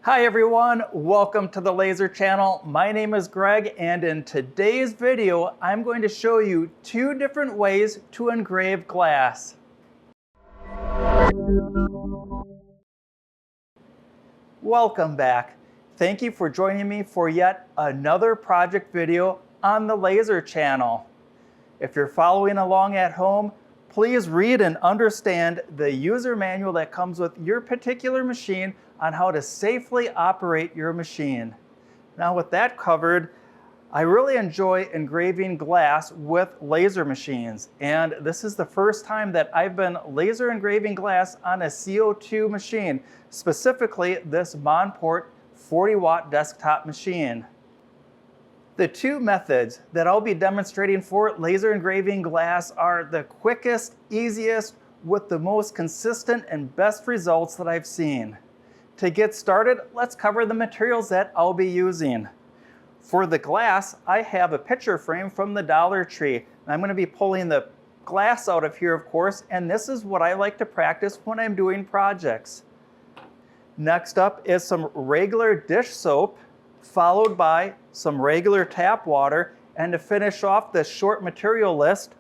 Hi everyone, welcome to the Laser Channel. My name is Greg, and in today's video, I'm going to show you two different ways to engrave glass. Welcome back. Thank you for joining me for yet another project video on the Laser Channel. If you're following along at home, please read and understand the user manual that comes with your particular machine on how to safely operate your machine. Now with that covered, I really enjoy engraving glass with laser machines, and this is the first time that I've been laser engraving glass on a CO2 machine, specifically this Monport 40-watt desktop machine. The two methods that I'll be demonstrating for laser engraving glass are the quickest, easiest, with the most consistent and best results that I've seen. To get started, let's cover the materials that I'll be using. For the glass, I have a picture frame from the Dollar Tree. I'm going to be pulling the glass out of here, of course, and this is what I like to practice when I'm doing projects. Next up is some regular dish soap, followed by some regular tap water, and to finish off this short material list,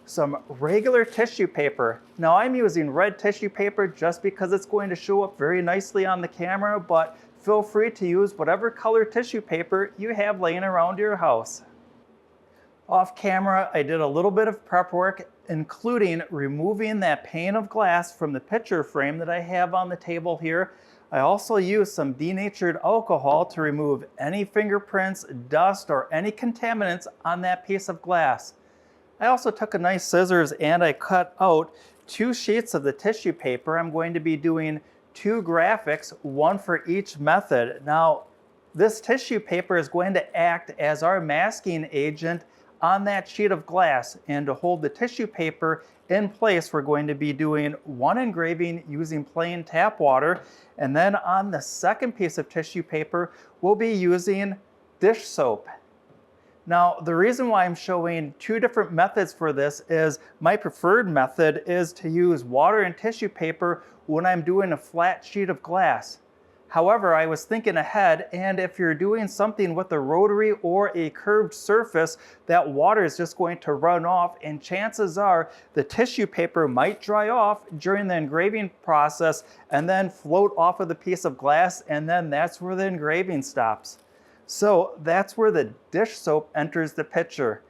some regular tissue paper. Now I'm using red tissue paper just because it's going to show up very nicely on the camera, but feel free to use whatever color tissue paper you have laying around your house. Off camera, I did a little bit of prep work, including removing that pane of glass from the picture frame that I have on the table here. I also used some denatured alcohol to remove any fingerprints, dust, or any contaminants on that piece of glass. I also took a nice scissors and I cut out 2 sheets of the tissue paper. I'm going to be doing 2 graphics, one for each method. Now, this tissue paper is going to act as our masking agent on that sheet of glass, and to hold the tissue paper in place, we're going to be doing one engraving using plain tap water, and then on the second piece of tissue paper, we'll be using dish soap. Now, the reason why I'm showing 2 different methods for this is my preferred method is to use water and tissue paper when I'm doing a flat sheet of glass. However, I was thinking ahead, and if you're doing something with a rotary or a curved surface, that water is just going to run off, and chances are the tissue paper might dry off during the engraving process and then float off of the piece of glass, and then that's where the engraving stops. So that's where the dish soap enters the picture.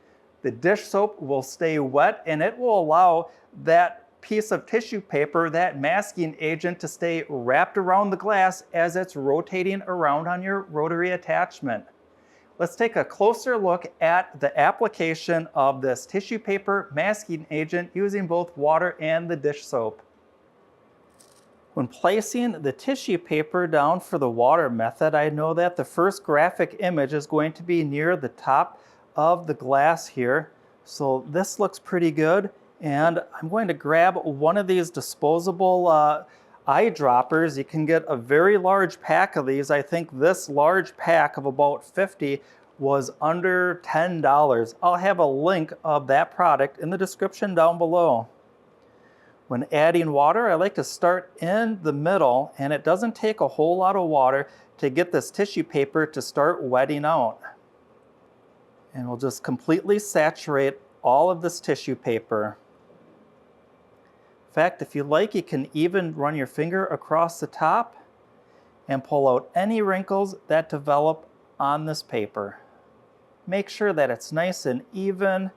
The dish soap will stay wet, and it will allow that piece of tissue paper, that masking agent, to stay wrapped around the glass as it's rotating around on your rotary attachment. Let's take a closer look at the application of this tissue paper masking agent using both water and the dish soap. When placing the tissue paper down for the water method, I know that the first graphic image is going to be near the top of the glass here. So this looks pretty good. And I'm going to grab one of these disposable eyedroppers. You can get a very large pack of these. I think this large pack of about 50 was under $10. I'll have a link of that product in the description down below. When adding water, I like to start in the middle, and it doesn't take a whole lot of water to get this tissue paper to start wetting out. And we'll just completely saturate all of this tissue paper. In fact, if you like, you can even run your finger across the top and pull out any wrinkles that develop on this paper. Make sure that it's nice and even,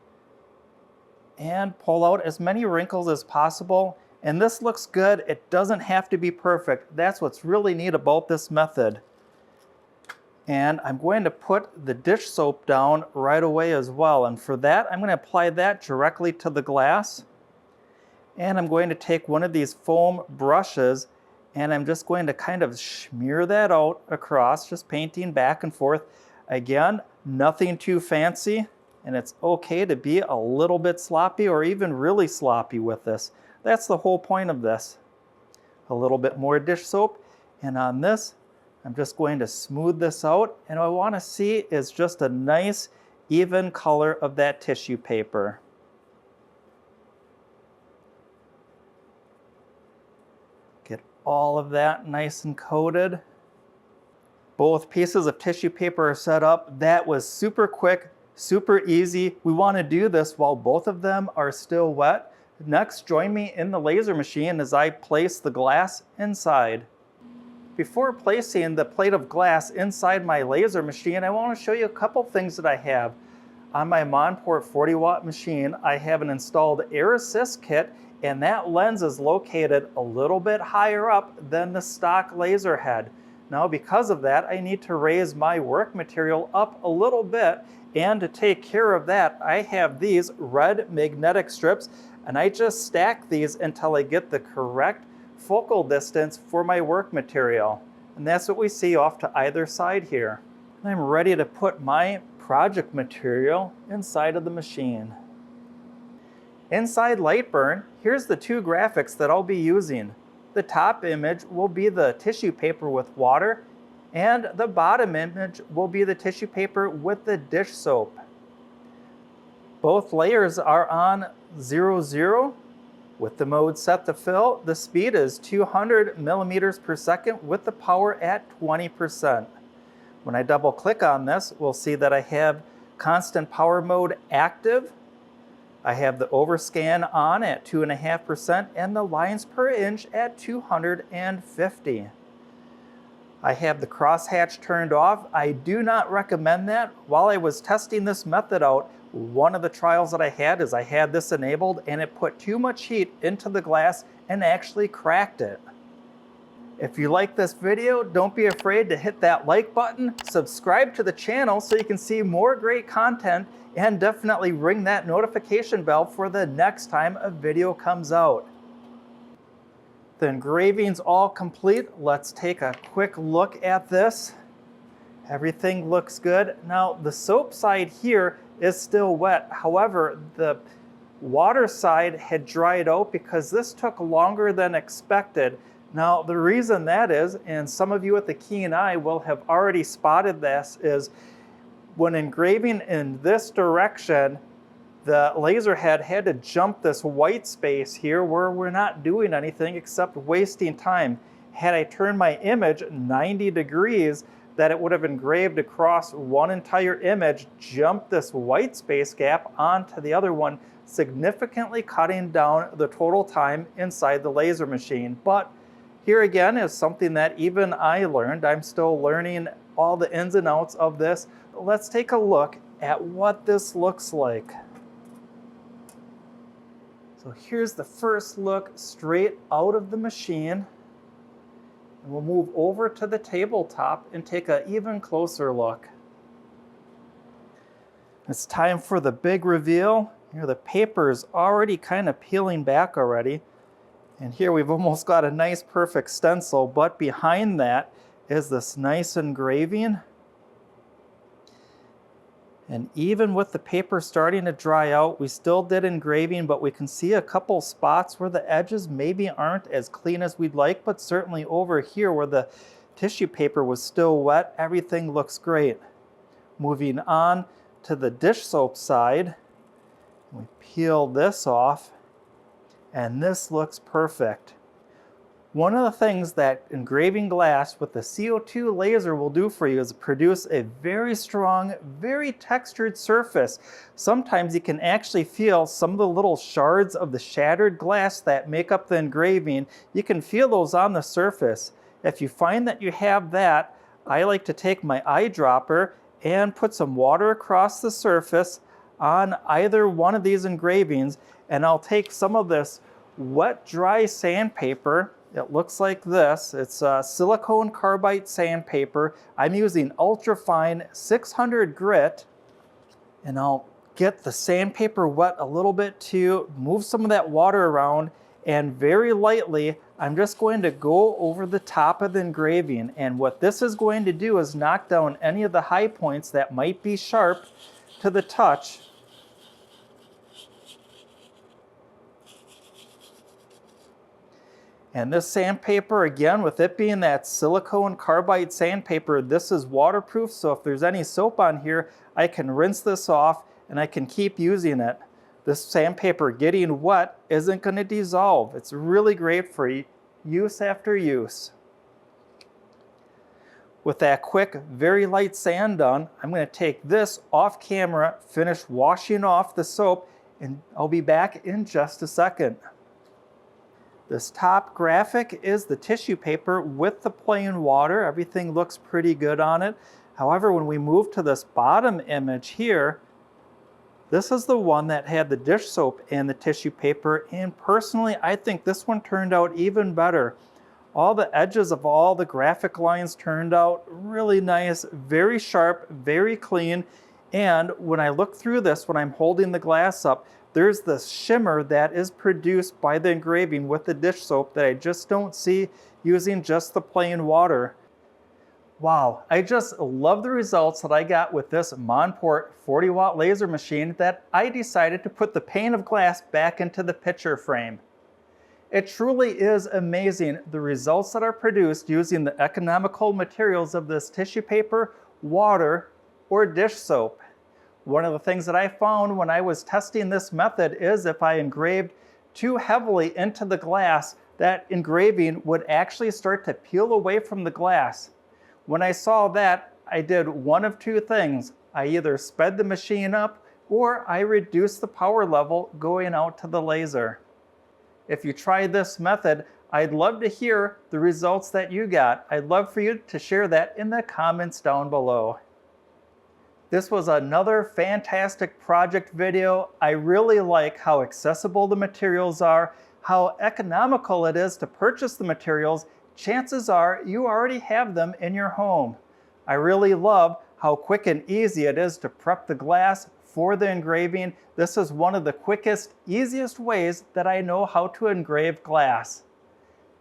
and pull out as many wrinkles as possible. And this looks good. It doesn't have to be perfect. That's what's really neat about this method. And I'm going to put the dish soap down right away as well. And for that, I'm going to apply that directly to the glass. And I'm going to take one of these foam brushes, and I'm just going to kind of smear that out across, just painting back and forth. Again, nothing too fancy, and it's okay to be a little bit sloppy or even really sloppy with this. That's the whole point of this. A little bit more dish soap, and on this, I'm just going to smooth this out, and what I want to see is just a nice, even color of that tissue paper. Get all of that nice and coated. Both pieces of tissue paper are set up. That was super quick, super easy. We want to do this while both of them are still wet. Next, join me in the laser machine as I place the glass inside. Before placing the plate of glass inside my laser machine, I want to show you a couple things that I have. On my Monport 40-watt machine, I have an installed air assist kit, and that lens is located a little bit higher up than the stock laser head. Now, because of that, I need to raise my work material up a little bit, and to take care of that, I have these red magnetic strips, and I just stack these until I get the correct focal distance for my work material. And that's what we see off to either side here. And I'm ready to put my project material inside of the machine. Inside Lightburn, here's the two graphics that I'll be using. The top image will be the tissue paper with water, and the bottom image will be the tissue paper with the dish soap. Both layers are on 0, with the mode set to fill. The speed is 200 millimeters per second with the power at 20%. When I double click on this, we'll see that I have constant power mode active. I have the overscan on at 2.5% and the lines per inch at 250. I have the crosshatch turned off. I do not recommend that. While I was testing this method out, one of the trials that I had is I had this enabled and it put too much heat into the glass and actually cracked it. If you like this video, don't be afraid to hit that like button, subscribe to the channel so you can see more great content, and definitely ring that notification bell for the next time a video comes out. The engraving's all complete. Let's take a quick look at this. Everything looks good. Now, the soap side here is still wet. However, the water side had dried out because this took longer than expected. Now, the reason that is, and some of you with a keen eye will have already spotted this, is when engraving in this direction, the laser head had to jump this white space here where we're not doing anything except wasting time. Had I turned my image 90 degrees, that it would have engraved across one entire image, jumped this white space gap onto the other one, significantly cutting down the total time inside the laser machine. But here again is something that even I learned. I'm still learning all the ins and outs of this. Let's take a look at what this looks like. So here's the first look straight out of the machine. And we'll move over to the tabletop and take an even closer look. It's time for the big reveal. Here the paper is already kind of peeling back already. And here we've almost got a nice perfect stencil, but behind that is this nice engraving. And even with the paper starting to dry out, we still did engraving, but we can see a couple spots where the edges maybe aren't as clean as we'd like, but certainly over here where the tissue paper was still wet, everything looks great. Moving on to the dish soap side, we peel this off, and this looks perfect. One of the things that engraving glass with the CO2 laser will do for you is produce a very strong, very textured surface. Sometimes you can actually feel some of the little shards of the shattered glass that make up the engraving. You can feel those on the surface. If you find that you have that, I like to take my eyedropper and put some water across the surface on either one of these engravings, and I'll take some of this wet, dry sandpaper. It looks like this. It's silicone carbide sandpaper. I'm using ultrafine 600 grit, and I'll get the sandpaper wet a little bit too, move some of that water around, and very lightly, I'm just going to go over the top of the engraving. And what this is going to do is knock down any of the high points that might be sharp to the touch. And this sandpaper, again, with it being that silicone carbide sandpaper, this is waterproof, so if there's any soap on here, I can rinse this off and I can keep using it. This sandpaper getting wet isn't going to dissolve. It's really great for use after use. With that quick, very light sand done, I'm going to take this off camera, finish washing off the soap, and I'll be back in just a second. This top graphic is the tissue paper with the plain water. Everything looks pretty good on it. However, when we move to this bottom image here, this is the one that had the dish soap and the tissue paper, and personally, I think this one turned out even better. All the edges of all the graphic lines turned out really nice, very sharp, very clean. And when I look through this, when I'm holding the glass up, there's this shimmer that is produced by the engraving with the dish soap that I just don't see using just the plain water. Wow, I just love the results that I got with this Monport 40-watt laser machine that I decided to put the pane of glass back into the picture frame. It truly is amazing the results that are produced using the economical materials of this tissue paper, water, or dish soap. One of the things that I found when I was testing this method is if I engraved too heavily into the glass, that engraving would actually start to peel away from the glass. When I saw that, I did one of two things. I either sped the machine up or I reduced the power level going out to the laser. If you try this method, I'd love to hear the results that you got. I'd love for you to share that in the comments down below. This was another fantastic project video. I really like how accessible the materials are, how economical it is to purchase the materials. Chances are you already have them in your home. I really love how quick and easy it is to prep the glass for the engraving. This is one of the quickest, easiest ways that I know how to engrave glass.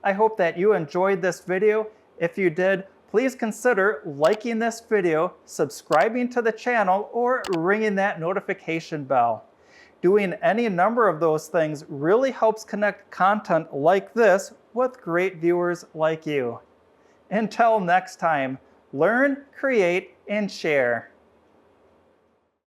I hope that you enjoyed this video. If you did, please consider liking this video, subscribing to the channel, or ringing that notification bell. Doing any number of those things really helps connect content like this with great viewers like you. Until next time, learn, create, and share.